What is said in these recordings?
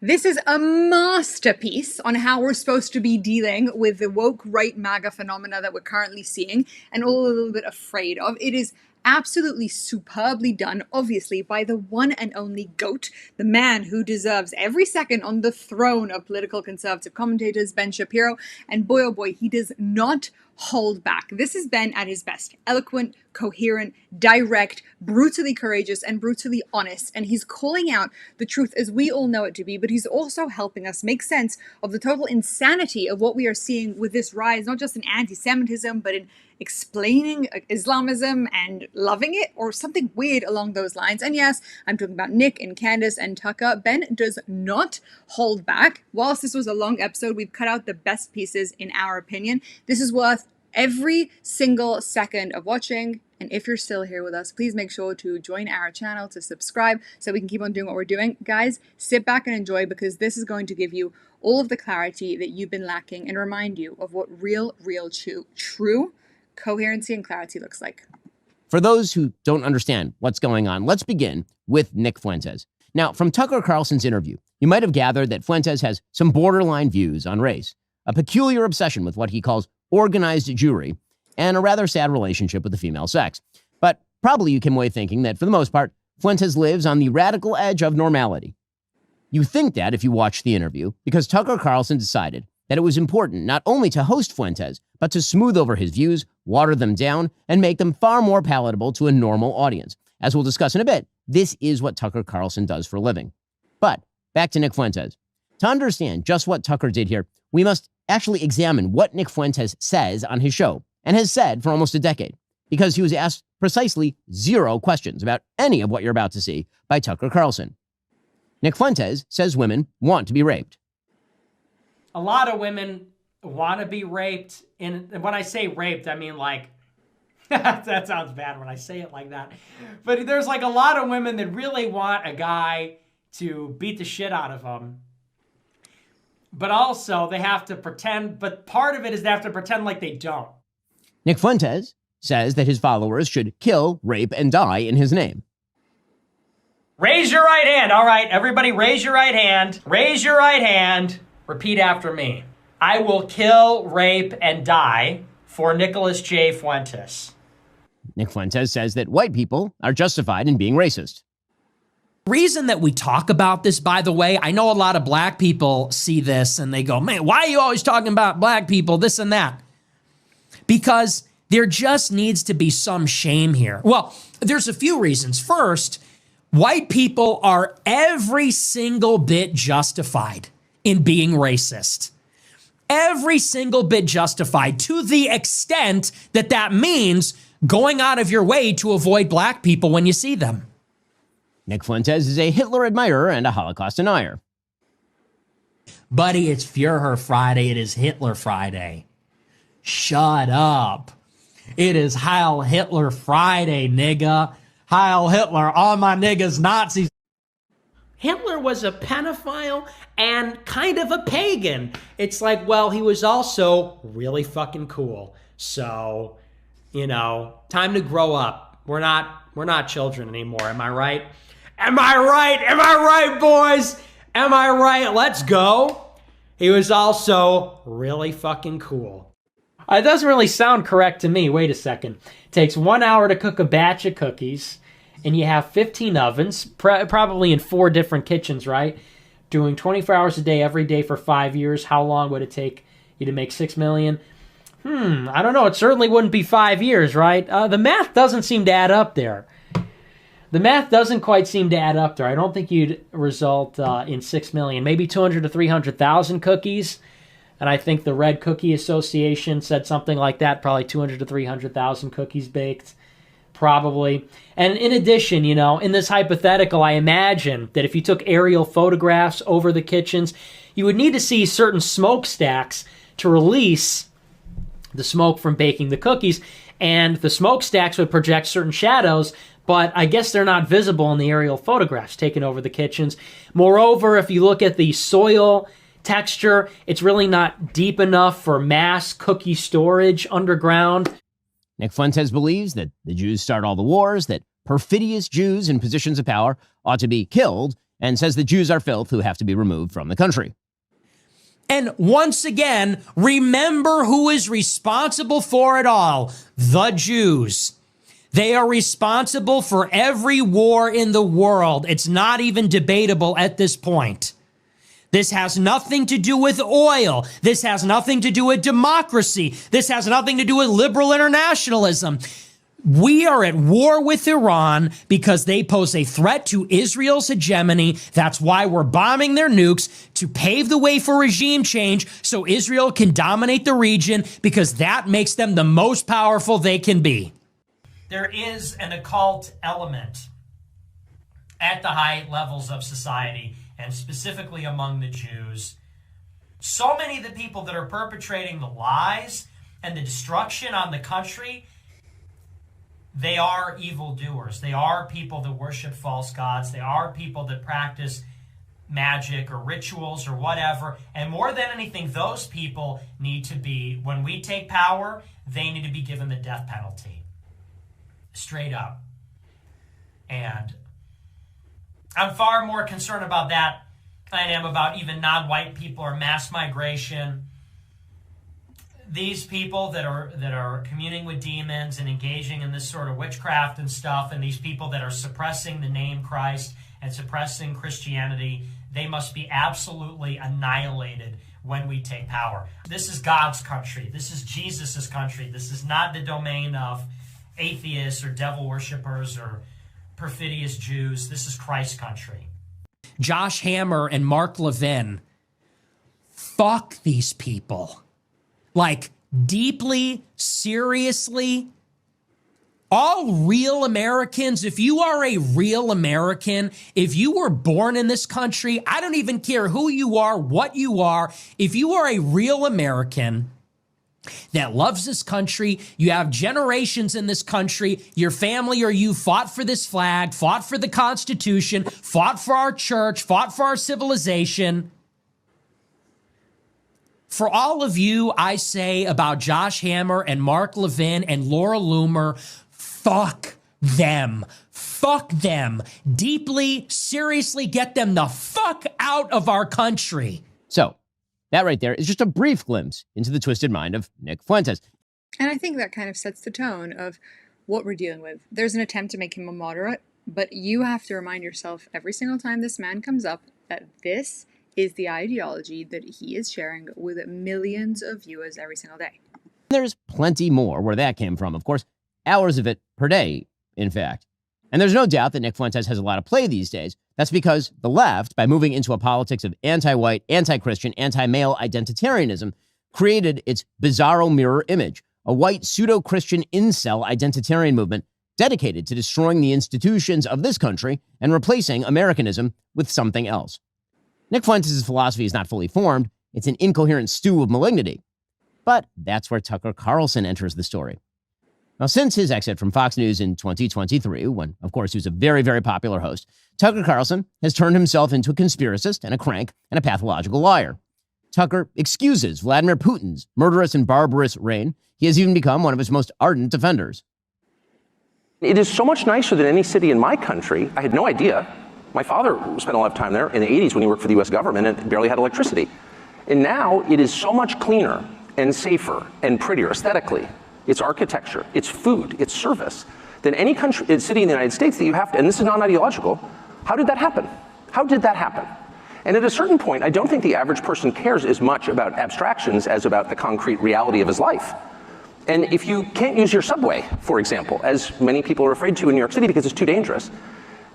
This is a masterpiece on how we're supposed to be dealing with the woke right MAGA phenomena that we're currently seeing and all a little bit afraid of. It is absolutely superbly done, obviously, by the one and only GOAT, the man who deserves every second on the throne of political conservative commentators, Ben Shapiro. And boy, oh boy, he does not hold back. This is Ben at his best. Eloquent, coherent, direct, brutally courageous, and brutally honest. And he's calling out the truth as we all know it to be, but he's also helping us make sense of the total insanity of what we are seeing with this rise, not just in anti-Semitism, but in explaining Islamism and loving it, or something weird along those lines. And yes, I'm talking about Nick and Candace and Tucker. Ben does not hold back. Whilst this was a long episode, we've cut out the best pieces in our opinion. This is worth every single second of watching. And if you're still here with us, please make sure to join our channel, to subscribe so we can keep on doing what we're doing. Guys, sit back and enjoy, because this is going to give you all of the clarity that you've been lacking and remind you of what real, true coherency and clarity looks like. For those who don't understand what's going on, let's begin with Nick Fuentes. Now, from Tucker Carlson's interview, you might have gathered that Fuentes has some borderline views on race, a peculiar obsession with what he calls organized Jewry, and a rather sad relationship with the female sex. But probably you came away thinking that, for the most part, Fuentes lives on the radical edge of normality. You think that if you watch the interview, because Tucker Carlson decided that it was important not only to host Fuentes, but to smooth over his views, water them down, and make them far more palatable to a normal audience. As we'll discuss in a bit, this is what Tucker Carlson does for a living. But back to Nick Fuentes. To understand just what Tucker did here, we must actually examine what Nick Fuentes says on his show, and has said for almost a decade, because he was asked precisely 0 questions about any of what you're about to see by Tucker Carlson. Nick Fuentes says women want to be raped. A lot of women want to be raped. And when I say raped, I mean like, that sounds bad when I say it like that. But there's like a lot of women that really want a guy to beat the shit out of them. But also they have to pretend, but part of it is they have to pretend like they don't. Nick Fuentes says that his followers should kill, rape, and die in his name. Raise your right hand. All right, everybody raise your right hand. Raise your right hand. Repeat after me. I will kill, rape, and die for Nicholas J. Fuentes. Nick Fuentes says that white people are justified in being racist. Reason that we talk about this, by the way, I know a lot of black people see this and they go, man, why are you always talking about black people, this and that? Because there just needs to be some shame here. Well, there's a few reasons. First, white people are every single bit justified in being racist. Every single bit justified, to the extent that that means going out of your way to avoid black people when you see them. Nick Fuentes is a Hitler admirer and a Holocaust denier. Buddy, it's Führer Friday. It is Hitler Friday. Shut up. It is Heil Hitler Friday, nigga. Heil Hitler, all my niggas Nazis. Hitler was a pedophile and kind of a pagan. It's like, well, he was also really fucking cool. So, you know, time to grow up. We're not children anymore. Am I right? Am I right? Am I right, boys? Am I right? Let's go. He was also really fucking cool. It doesn't really sound correct to me. Wait a second. It takes 1 hour to cook a batch of cookies, and you have 15 ovens, probably in 4 different kitchens, right? Doing 24 hours a day, every day for 5 years. How long would it take you to make 6 million? I don't know. It certainly wouldn't be 5 years, right? The math doesn't seem to add up there. The math doesn't quite seem to add up there. I don't think you'd result in 6 million. Maybe 200 to 300,000 cookies. And I think the Red Cookie Association said something like that, probably 200 to 300,000 cookies baked, probably. And in addition, you know, in this hypothetical, I imagine that if you took aerial photographs over the kitchens, you would need to see certain smokestacks to release the smoke from baking the cookies, and the smokestacks would project certain shadows, but I guess they're not visible in the aerial photographs taken over the kitchens. Moreover, if you look at the soil texture, it's really not deep enough for mass cookie storage underground. Nick Fuentes believes that the Jews start all the wars, that perfidious Jews in positions of power ought to be killed, and says the Jews are filth who have to be removed from the country. And once again, remember who is responsible for it all: the Jews. They are responsible for every war in the world. It's not even debatable at this point. This has nothing to do with oil. This has nothing to do with democracy. This has nothing to do with liberal internationalism. We are at war with Iran because they pose a threat to Israel's hegemony. That's why we're bombing their nukes, to pave the way for regime change so Israel can dominate the region, because that makes them the most powerful they can be. There is an occult element at the high levels of society, and specifically among the Jews. So many of the people that are perpetrating the lies and the destruction on the country, they are evildoers. They are people that worship false gods. They are people that practice magic or rituals or whatever. And more than anything, those people need to be, when we take power, they need to be given the death penalty. Straight up. And I'm far more concerned about that than I am about even non-white people or mass migration. These people that are communing with demons and engaging in this sort of witchcraft and stuff, and these people that are suppressing the name Christ and suppressing Christianity, they must be absolutely annihilated when we take power. This is God's country. This is Jesus's country. This is not the domain of atheists or devil worshippers or perfidious Jews. This is Christ's country. Josh Hammer and Mark Levin, fuck these people. Like, deeply, seriously. All real Americans, if you are a real American, if you were born in this country, I don't even care who you are, what you are, if you are a real American that loves this country, you have generations in this country, your family or you fought for this flag, fought for the Constitution, fought for our church, fought for our civilization. For all of you, I say about Josh Hammer and Mark Levin and Laura Loomer, fuck them. Fuck them. Deeply, seriously, get them the fuck out of our country. So, that right there is just a brief glimpse into the twisted mind of Nick Fuentes. And I think that kind of sets the tone of what we're dealing with. There's an attempt to make him a moderate, but you have to remind yourself every single time this man comes up that this is the ideology that he is sharing with millions of viewers every single day. There's plenty more where that came from, of course. Hours of it per day, in fact. And there's no doubt that Nick Fuentes has a lot of play these days. That's because the left, by moving into a politics of anti-white, anti-Christian, anti-male identitarianism, created its bizarro mirror image, a white pseudo-Christian incel identitarian movement dedicated to destroying the institutions of this country and replacing Americanism with something else. Nick Fuentes' philosophy is not fully formed. It's an incoherent stew of malignity. But that's where Tucker Carlson enters the story. Now, since his exit from Fox News in 2023, when, of course, he was a very, very popular host, Tucker Carlson has turned himself into a conspiracist and a crank and a pathological liar. Tucker excuses Vladimir Putin's murderous and barbarous reign. He has even become one of his most ardent defenders. It is so much nicer than any city in my country. I had no idea. My father spent a lot of time there in the 80s when he worked for the US government and barely had electricity. And now it is so much cleaner and safer and prettier aesthetically. It's architecture, it's food, it's service, than any country, city in the United States that you have to, and this is non-ideological. How did that happen? How did that happen? And at a certain point, I don't think the average person cares as much about abstractions as about the concrete reality of his life. And if you can't use your subway, for example, as many people are afraid to in New York City because it's too dangerous,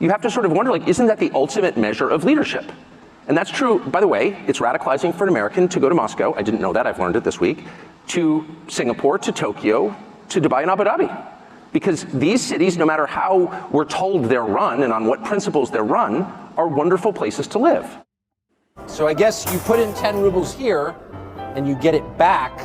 you have to sort of wonder, like, isn't that the ultimate measure of leadership? And that's true, by the way, it's radicalizing for an American to go to Moscow, I didn't know that, I've learned it this week, to Singapore, to Tokyo, to Dubai and Abu Dhabi. Because these cities, no matter how we're told they're run and on what principles they're run, are wonderful places to live. So I guess you put in 10 rubles here and you get it back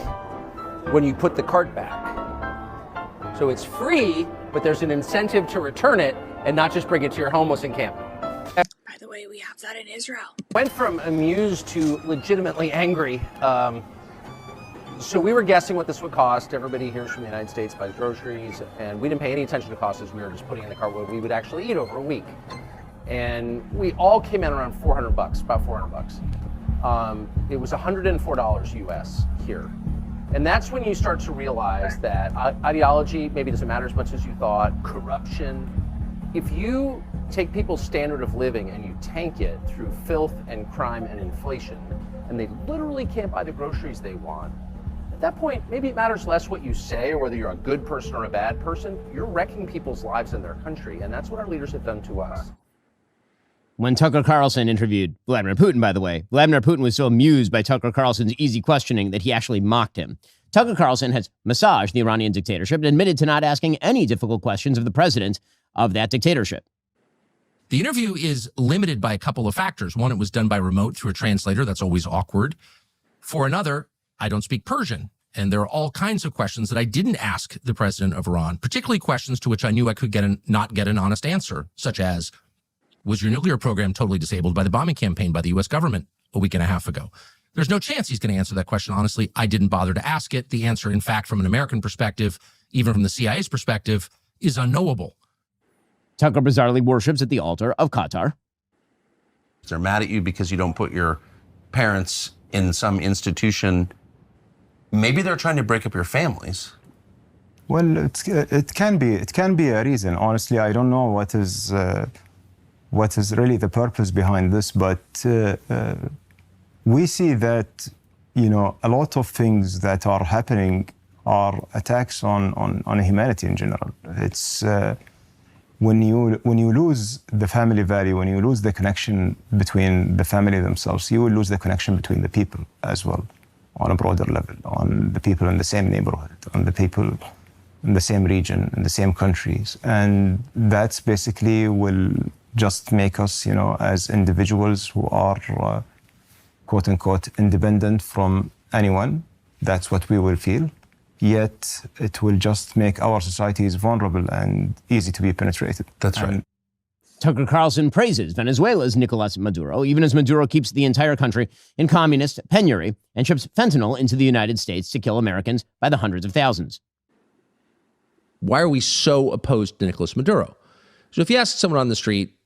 when you put the cart back. So it's free, but there's an incentive to return it and not just bring it to your homeless encampment. By the way, we have that in Israel. Went from amused to legitimately angry. So we were guessing what this would cost. Everybody here from the United States buys groceries, and we didn't pay any attention to costs as we were just putting in the cart what we would actually eat over a week. and we all came in around $400, about $400. It was $104 US here. And that's when you start to realize that ideology maybe doesn't matter as much as you thought, corruption. If you take people's standard of living and you tank it through filth and crime and inflation, and they literally can't buy the groceries they want, at that point, maybe it matters less what you say or whether you're a good person or a bad person. You're wrecking people's lives in their country, and that's what our leaders have done to us. When Tucker Carlson interviewed Vladimir Putin, by the way, Vladimir Putin was so amused by Tucker Carlson's easy questioning that he actually mocked him. Tucker Carlson has massaged the Iranian dictatorship and admitted to not asking any difficult questions of the president of that dictatorship. The interview is limited by a couple of factors. One, it was done by remote through a translator. That's always awkward. For another, I don't speak Persian. And there are all kinds of questions that I didn't ask the president of Iran, particularly questions to which I knew I could not get an honest answer, such as, was your nuclear program totally disabled by the bombing campaign by the U.S. government a week and a half ago? There's no chance he's going to answer that question. Honestly, I didn't bother to ask it. The answer, in fact, from an American perspective, even from the CIA's perspective, is unknowable. Tucker bizarrely worships at the altar of Qatar. They're mad at you because you don't put your parents in some institution. Maybe they're trying to break up your families. Well, it can be a reason. Honestly, I don't know what is really the purpose behind this, but we see that, a lot of things that are happening are attacks on humanity in general. It's when you lose the family value, when you lose the connection between the family themselves, you will lose the connection between the people as well, on a broader level, on the people in the same neighborhood, on the people in the same region, in the same countries. And that's basically will just make us, as individuals who are, quote unquote, independent from anyone. That's what we will feel. Yet it will just make our societies vulnerable and easy to be penetrated. That's right. Tucker Carlson praises Venezuela's Nicolas Maduro, even as Maduro keeps the entire country in communist penury and ships fentanyl into the United States to kill Americans by the hundreds of thousands. Why are we so opposed to Nicolas Maduro? So if you ask someone on the street,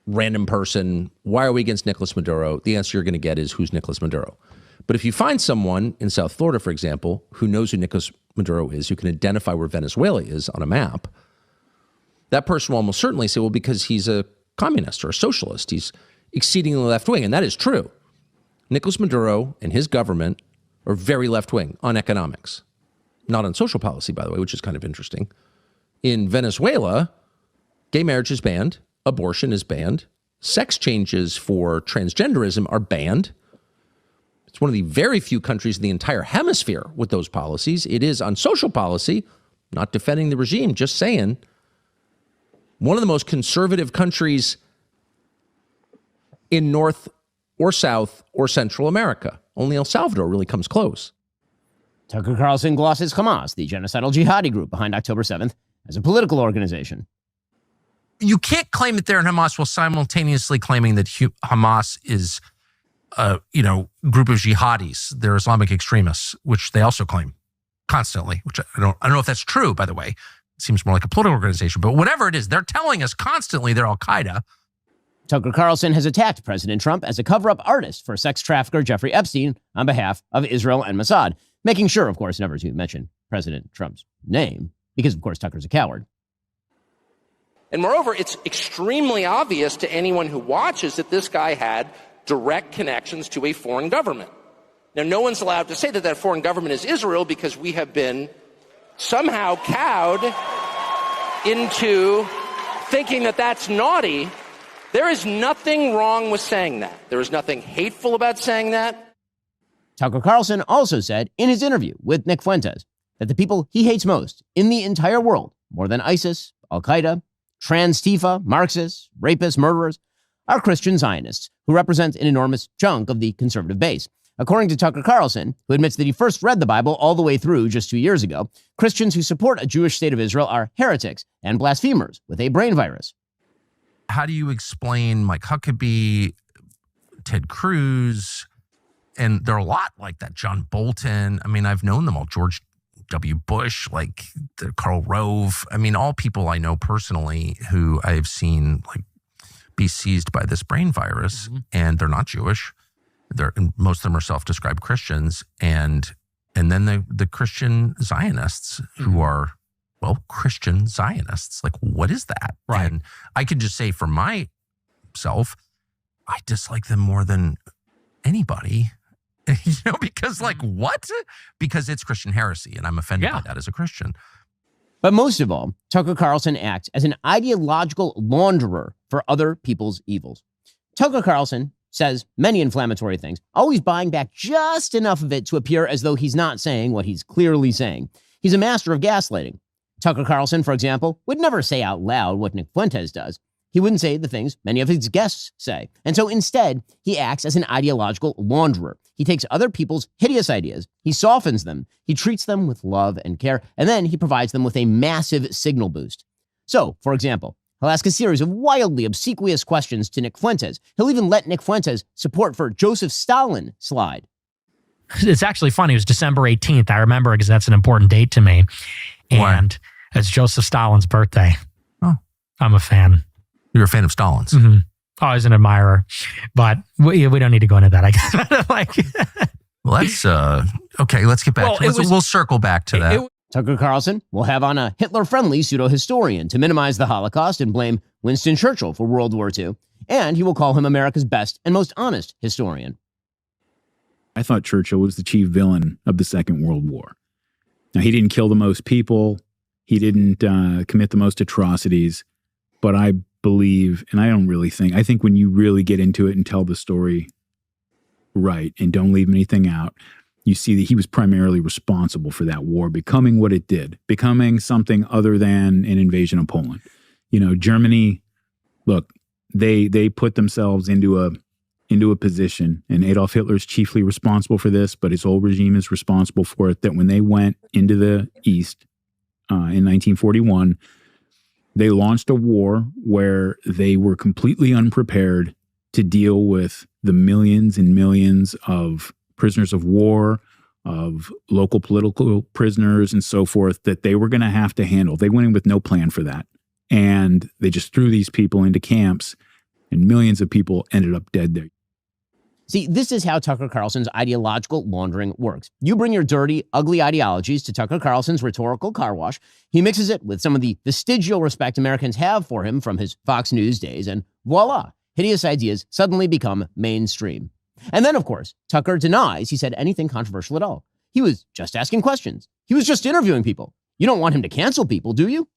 random person, why are we against Nicolas Maduro? The answer you're going to get is, who's Nicolas Maduro? But if you find someone in South Florida, for example, who knows who Nicolas Maduro is, who can identify where Venezuela is on a map, that person will almost certainly say, well, because he's a communist or a socialist, he's exceedingly left-wing, and that is true. Nicolas Maduro and his government are very left-wing on economics, not on social policy, by the way, which is kind of interesting. In Venezuela, gay marriage is banned, abortion is banned, sex changes for transgenderism are banned. It's one of the very few countries in the entire hemisphere with those policies. It is on social policy, not defending the regime, just saying, one of the most conservative countries in North or South or Central America. Only El Salvador really comes close. Tucker Carlson glosses Hamas, the genocidal jihadi group behind October 7th, as a political organization. You can't claim that they're in Hamas while simultaneously claiming that Hamas is a group of jihadis. They're Islamic extremists, which they also claim constantly, which I don't know if that's true, by the way. It seems more like a political organization, but whatever it is, they're telling us constantly they're Al-Qaeda. Tucker Carlson has attacked President Trump as a cover-up artist for sex trafficker Jeffrey Epstein on behalf of Israel and Mossad, making sure, of course, never to mention President Trump's name, because, of course, Tucker's a coward. And moreover, it's extremely obvious to anyone who watches that this guy had direct connections to a foreign government. Now, no one's allowed to say that that foreign government is Israel because we have been somehow cowed into thinking that that's naughty. There is nothing wrong with saying that. There is nothing hateful about saying that. Tucker Carlson also said in his interview with Nick Fuentes that the people he hates most in the entire world, more than ISIS, Al-Qaeda, Trans-Tifa, Marxists, rapists, murderers, are Christian Zionists who represent an enormous chunk of the conservative base. According to Tucker Carlson, who admits that he first read the Bible all the way through just 2 years ago, Christians who support a Jewish state of Israel are heretics and blasphemers with a brain virus. How do you explain Mike Huckabee, Ted Cruz, and there are a lot like that, John Bolton. I mean, I've known them all, George W. Bush, like Karl Rove. I mean, all people I know personally who I've seen like be seized by this brain virus, and they're not Jewish. Most of them are self-described Christians, and then the Christian Zionists who are, well, Christian Zionists. Like, what is that? Right. And I can just say for myself, I dislike them more than anybody. Because like what? Because it's Christian heresy, and I'm offended by that as a Christian. But most of all, Tucker Carlson acts as an ideological launderer for other people's evils. Tucker Carlson says many inflammatory things, always buying back just enough of it to appear as though he's not saying what he's clearly saying. He's a master of gaslighting. Tucker Carlson, for example, would never say out loud what Nick Fuentes does. He wouldn't say the things many of his guests say. And so instead, he acts as an ideological launderer. He takes other people's hideous ideas, he softens them, he treats them with love and care, and then he provides them with a massive signal boost. So, for example, he'll ask a series of wildly obsequious questions to Nick Fuentes. He'll even let Nick Fuentes' support for Joseph Stalin slide. It's actually funny. It was December 18th. I remember because that's an important date to me. And it's Joseph Stalin's birthday. Oh. I'm a fan. You're a fan of Stalin's. Mm-hmm. Always an admirer. But we don't need to go into that, I guess. Well, that's okay. Let's get back to it. We'll circle back to that. Tucker Carlson will have on a Hitler-friendly pseudo-historian to minimize the Holocaust and blame Winston Churchill for World War II. And he will call him America's best and most honest historian. I thought Churchill was the chief villain of the Second World War. Now, he didn't kill the most people. He didn't commit the most atrocities. But I believe, and I think when you really get into it and tell the story right and don't leave anything out, you see that he was primarily responsible for that war becoming what it did, becoming something other than an invasion of Poland. Germany, look, they put themselves into a position, and Adolf Hitler's chiefly responsible for this, but his whole regime is responsible for it, that when they went into the East in 1941, they launched a war where they were completely unprepared to deal with the millions and millions of prisoners of war, of local political prisoners and so forth that they were going to have to handle. They went in with no plan for that. And they just threw these people into camps, and millions of people ended up dead there. See, this is how Tucker Carlson's ideological laundering works. You bring your dirty, ugly ideologies to Tucker Carlson's rhetorical car wash. He mixes it with some of the vestigial respect Americans have for him from his Fox News days, and voila, hideous ideas suddenly become mainstream. And then, of course, Tucker denies he said anything controversial at all. He was just asking questions. He was just interviewing people. You don't want him to cancel people, do you?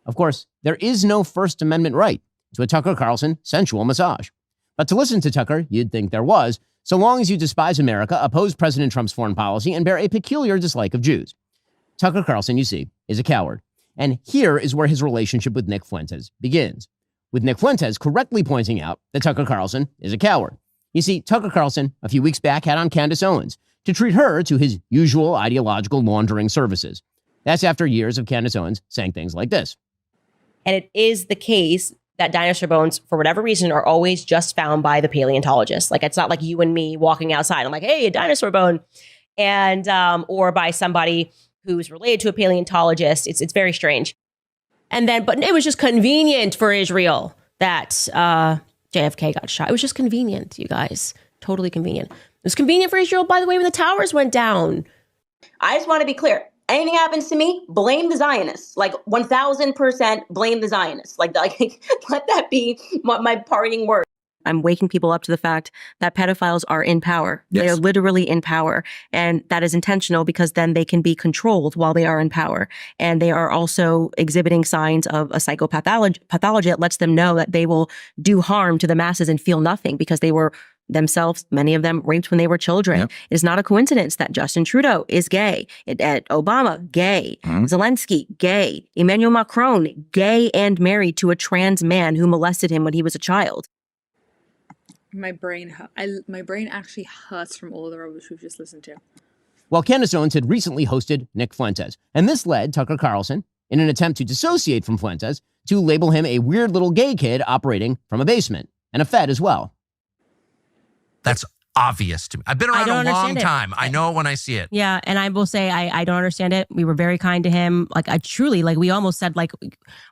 Of course, there is no First Amendment right to a Tucker Carlson sensual massage. But to listen to Tucker, you'd think there was, so long as you despise America, oppose President Trump's foreign policy, and bear a peculiar dislike of Jews. Tucker Carlson, you see, is a coward. And here is where his relationship with Nick Fuentes begins, with Nick Fuentes correctly pointing out that Tucker Carlson is a coward. You see, Tucker Carlson, a few weeks back, had on Candace Owens to treat her to his usual ideological laundering services. That's after years of Candace Owens saying things like this. And it is the case that dinosaur bones, for whatever reason, are always just found by the paleontologist. Like, it's not like you and me walking outside. I'm like, hey, a dinosaur bone. And, or by somebody who's related to a paleontologist. It's very strange. And then, but it was just convenient for Israel that JFK got shot. It was just convenient, you guys. Totally convenient. It was convenient for Israel, by the way, when the towers went down. I just want to be clear. Anything happens to me, blame the Zionists. Like 1,000% blame the Zionists. Like let that be my parting word. I'm waking people up to the fact that pedophiles are in power. Yes. They are literally in power. And that is intentional because then they can be controlled while they are in power. And they are also exhibiting signs of a psychopathology that lets them know that they will do harm to the masses and feel nothing because they were themselves, many of them, raped when they were children. Yep. It is not a coincidence that Justin Trudeau is gay. Obama, gay. Zelensky, gay. Emmanuel Macron, gay and married to a trans man who molested him when he was a child. My brain actually hurts from all the rubbish we've just listened to. Well, Candace Owens had recently hosted Nick Fuentes, and this led Tucker Carlson, in an attempt to dissociate from Fuentes, to label him a weird little gay kid operating from a basement, and a Fed as well. That's obvious to me. I've been I around don't a long understand it. time. I know it when I see it. Yeah, and I will say I don't understand it. We were very kind to him. Like I truly, like we almost said, like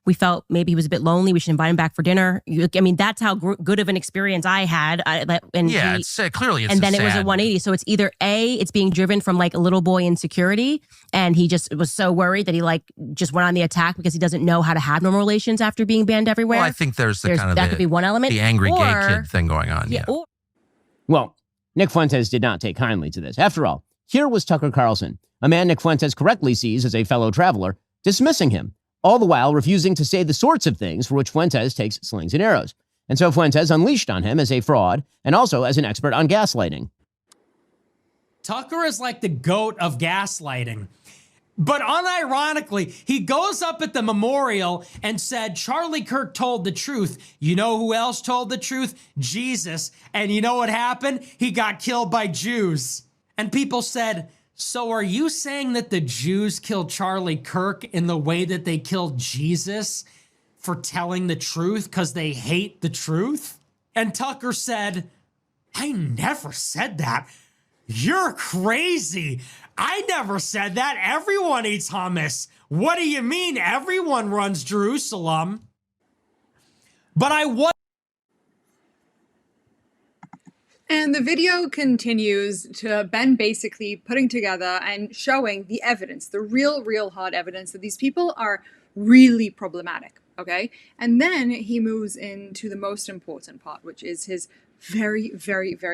we felt maybe he was a bit lonely. We should invite him back for dinner. I mean, that's how good of an experience I had. Clearly it's and then it was a sad. 180. So it's either A, it's being driven from like a little boy insecurity, and he just was so worried that he like just went on the attack because he doesn't know how to have normal relations after being banned everywhere. Well, I think there's that could be one element. the angry gay Or- kid thing going on. Yeah. Well, Nick Fuentes did not take kindly to this. After all, here was Tucker Carlson, a man Nick Fuentes correctly sees as a fellow traveler, dismissing him, all the while refusing to say the sorts of things for which Fuentes takes slings and arrows. And so Fuentes unleashed on him as a fraud and also as an expert on gaslighting. Tucker is like the goat of gaslighting. But unironically, he goes up at the memorial and said Charlie Kirk told the truth. You know who else told the truth? Jesus. And you know what happened? He got killed by Jews. And people said, so are you saying that the Jews killed Charlie Kirk in the way that they killed Jesus for telling the truth because they hate the truth? And Tucker said, I never said that. You're crazy. I never said that. Everyone eats hummus. What do you mean everyone runs Jerusalem? But I was. And the video continues to Ben basically putting together and showing the evidence, the real hard evidence that these people are really problematic, okay? And then he moves into the most important part, which is his very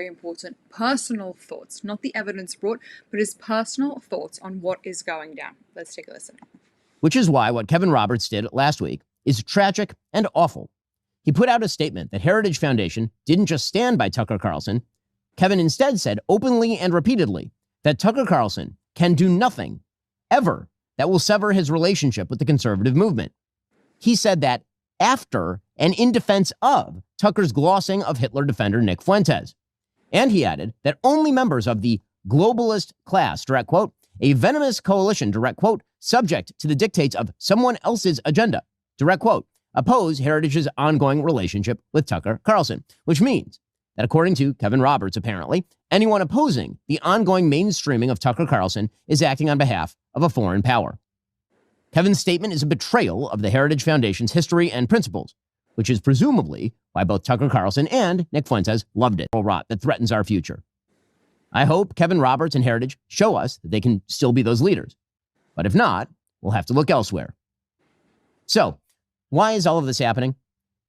important personal thoughts, not the evidence brought, but his personal thoughts on what is going down. Let's take a listen. Which is why what Kevin Roberts did last week is tragic and awful. He put out a statement that Heritage Foundation didn't just stand by Tucker Carlson. Kevin instead said openly and repeatedly that Tucker Carlson can do nothing, ever, that will sever his relationship with the conservative movement. He said that after and in defense of Tucker's glossing of Hitler defender Nick Fuentes. And he added that only members of the globalist class, direct quote, a venomous coalition, direct quote, subject to the dictates of someone else's agenda, direct quote, oppose Heritage's ongoing relationship with Tucker Carlson, which means that according to Kevin Roberts, apparently, anyone opposing the ongoing mainstreaming of Tucker Carlson is acting on behalf of a foreign power. Kevin's statement is a betrayal of the Heritage Foundation's history and principles, which is presumably why both Tucker Carlson and Nick Fuentes loved it. Rot that threatens our future. I hope Kevin Roberts and Heritage show us that they can still be those leaders. But if not, we'll have to look elsewhere. So, why is all of this happening?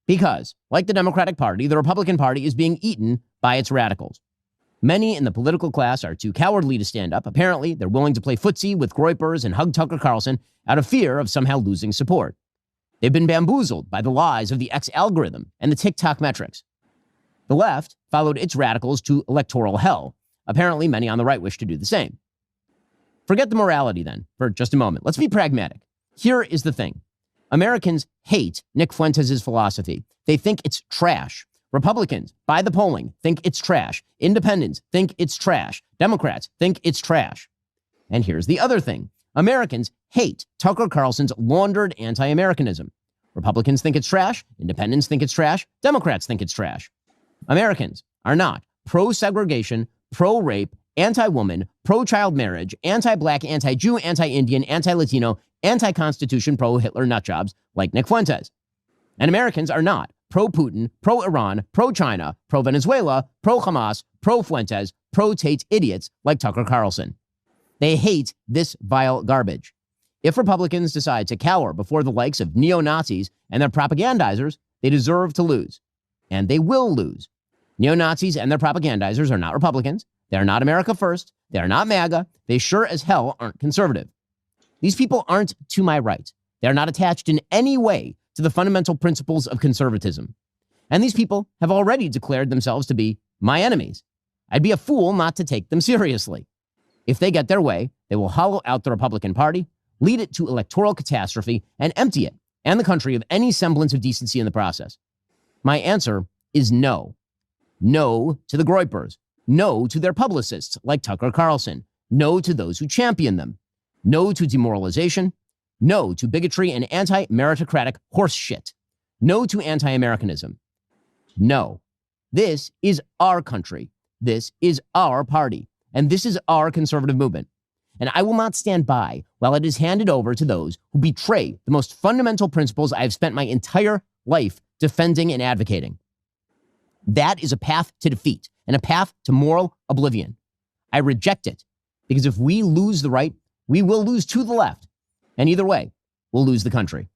Because, like the Democratic Party, the Republican Party is being eaten by its radicals. Many in the political class are too cowardly to stand up. Apparently, they're willing to play footsie with groypers and hug Tucker Carlson out of fear of somehow losing support. They've been bamboozled by the lies of the X algorithm and the TikTok metrics. The left followed its radicals to electoral hell. Apparently, many on the right wish to do the same. Forget the morality then for just a moment. Let's be pragmatic. Here is the thing. Americans hate Nick Fuentes' philosophy. They think it's trash. Republicans, by the polling, think it's trash. Independents think it's trash. Democrats think it's trash. And here's the other thing. Americans hate Tucker Carlson's laundered anti-Americanism. Republicans think it's trash. Independents think it's trash. Democrats think it's trash. Americans are not pro-segregation, pro-rape, anti-woman, pro-child marriage, anti-black, anti-Jew, anti-Indian, anti-Latino, anti-Constitution, pro-Hitler nutjobs like Nick Fuentes. And Americans are not pro-Putin, pro-Iran, pro-China, pro-Venezuela, pro-Hamas, pro-Fuentes, pro-Tate idiots like Tucker Carlson. They hate this vile garbage. If Republicans decide to cower before the likes of neo-Nazis and their propagandizers, they deserve to lose. And they will lose. Neo-Nazis and their propagandizers are not Republicans. They are not America First. They are not MAGA. They sure as hell aren't conservative. These people aren't to my right. They are not attached in any way to the fundamental principles of conservatism. And these people have already declared themselves to be my enemies. I'd be a fool not to take them seriously. If they get their way, they will hollow out the Republican Party, lead it to electoral catastrophe, and empty it and the country of any semblance of decency in the process. My answer is no. No to the groypers. No to their publicists like Tucker Carlson. No to those who champion them. No to demoralization. No to bigotry and anti-meritocratic horseshit. No to anti-Americanism. No. This is our country. This is our party, and this is our conservative movement. And I will not stand by while it is handed over to those who betray the most fundamental principles I have spent my entire life defending and advocating. That is a path to defeat and a path to moral oblivion. I reject it because if we lose the right, we will lose to the left. And either way, we'll lose the country.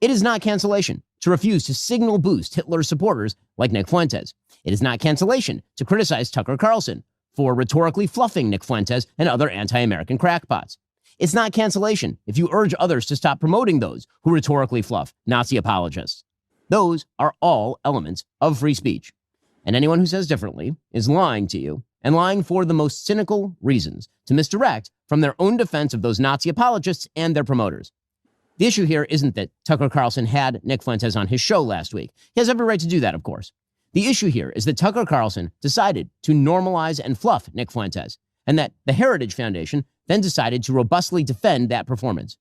It is not cancellation to refuse to signal boost Hitler's supporters like Nick Fuentes. It is not cancellation to criticize Tucker Carlson for rhetorically fluffing Nick Fuentes and other anti-American crackpots. It's not cancellation if you urge others to stop promoting those who rhetorically fluff Nazi apologists. Those are all elements of free speech. And anyone who says differently is lying to you and lying for the most cynical reasons to misdirect from their own defense of those Nazi apologists and their promoters. The issue here isn't that Tucker Carlson had Nick Fuentes on his show last week. He has every right to do that, of course. The issue here is that Tucker Carlson decided to normalize and fluff Nick Fuentes, and that the Heritage Foundation then decided to robustly defend that performance.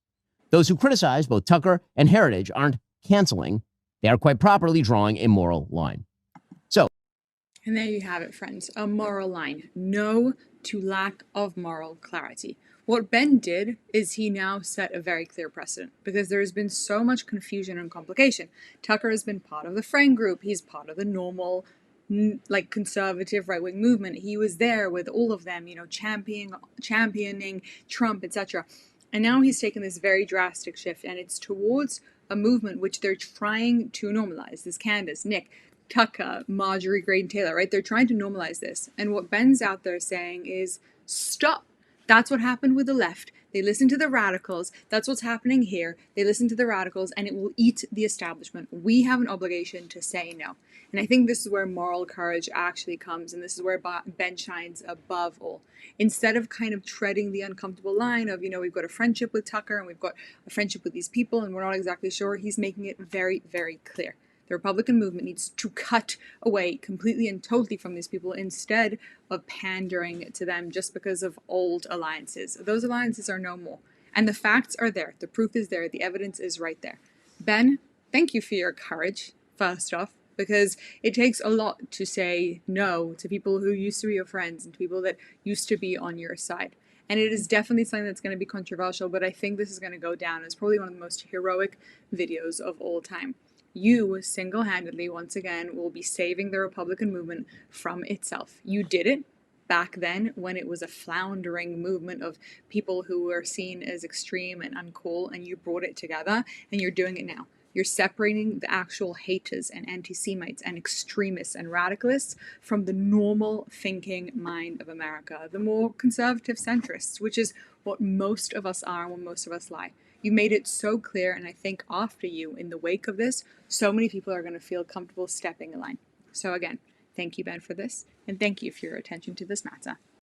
Those who criticize both Tucker and Heritage aren't canceling. They are quite properly drawing a moral line. And there you have it, friends. A moral line. No to lack of moral clarity. What Ben did is he now set a very clear precedent because there has been so much confusion and complication. Tucker has been part of the Friend Group. He's part of the normal, like, conservative right-wing movement. He was there with all of them, championing Trump, etc. And now he's taken this very drastic shift, and it's towards a movement which they're trying to normalize. This Candace, Nick, Tucker, Marjorie Graydon Taylor, right? They're trying to normalize this. And what Ben's out there saying is, stop. That's what happened with the left. They listen to the radicals. That's what's happening here. They listen to the radicals and it will eat the establishment. We have an obligation to say no. And I think this is where moral courage actually comes. And this is where Ben shines above all. Instead of kind of treading the uncomfortable line of, we've got a friendship with Tucker and we've got a friendship with these people and we're not exactly sure, he's making it very, very clear. The Republican movement needs to cut away completely and totally from these people instead of pandering to them just because of old alliances. Those alliances are no more. And the facts are there. The proof is there. The evidence is right there. Ben, thank you for your courage, first off, because it takes a lot to say no to people who used to be your friends and to people that used to be on your side. And it is definitely something that's going to be controversial, but I think this is going to go down as probably one of the most heroic videos of all time. You, single-handedly, once again, will be saving the Republican movement from itself. You did it back then when it was a floundering movement of people who were seen as extreme and uncool, and you brought it together, and you're doing it now. You're separating the actual haters and anti-Semites and extremists and radicalists from the normal thinking mind of America, the more conservative centrists, which is what most of us are and where most of us lie. You made it so clear, and I think after you, in the wake of this, so many people are going to feel comfortable stepping in line. So again, thank you, Ben, for this, and thank you for your attention to this matter.